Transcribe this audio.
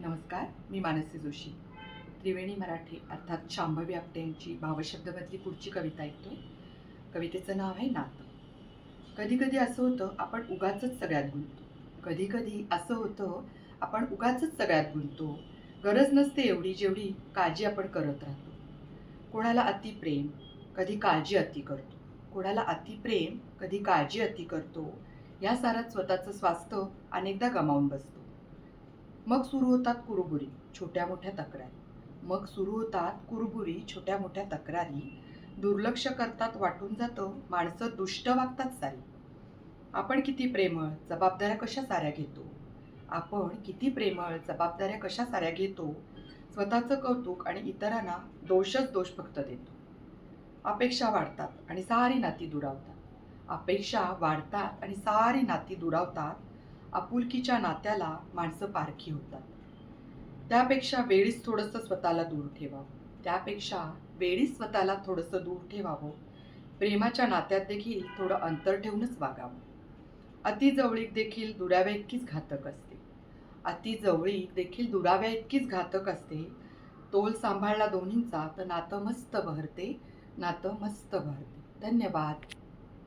नमस्कार, मी मानसी जोशी. त्रिवेणी मराठी अर्थात शांभवी आपटे यांची भावशब्दमधली पुढची कविता ऐकतोय. कवितेचं नाव आहे नातं. कधी कधी असं होतं आपण उगाचच सगळ्यात गुंततो. कधी कधी असं होतं आपण उगाचच सगळ्यात गुंततो. गरज नसते एवढी जेवढी काळजी आपण करत राहतो. कोणाला अतिप्रेम, कधी काळजी अति करतो. कोणाला अतिप्रेम, कधी काळजी अति करतो. या सारात स्वतःचं स्वास्थ्य अनेकदा गमावून बसतो. मग सुरू होतात कुरुबुरी, छोट्या मोठ्या तक्रारी. मग सुरू होतात कुरुबुरी, छोट्या मोठ्या तक्रारी. दुर्लक्ष करतात, वाटून जातं माणसं दुष्ट वागतात सारी. आपण किती प्रेमळ, जबाबदाऱ्या कशा साऱ्या घेतो. आपण किती प्रेमळ, जबाबदाऱ्या कशा साऱ्या घेतो. स्वतःचं कौतुक आणि इतरांना दोषच दोष फक्त देतो. अपेक्षा वाढतात आणि सारी नाती दुरावतात. अपेक्षा वाढतात आणि सारी नाती दुरावतात. आपुलकीच्या नात्याला माणसं पारखी होतात. त्यापेक्षा वेळीच थोडंसं स्वतःला दूर ठेवावं. त्यापेक्षा वेळीच स्वतःला थोडंसं दूर ठेवावं. प्रेमाच्या नात्यात देखील थोडं अंतर ठेवूनच वागावं. अति जवळीक देखील दुराव्या इतकीच घातक असते. अति जवळीक देखील दुराव्या इतकीच घातक असते. तोल सांभाळला दोन्हींचा तर नातं मस्त बहरते. नातं मस्त बहरते. धन्यवाद.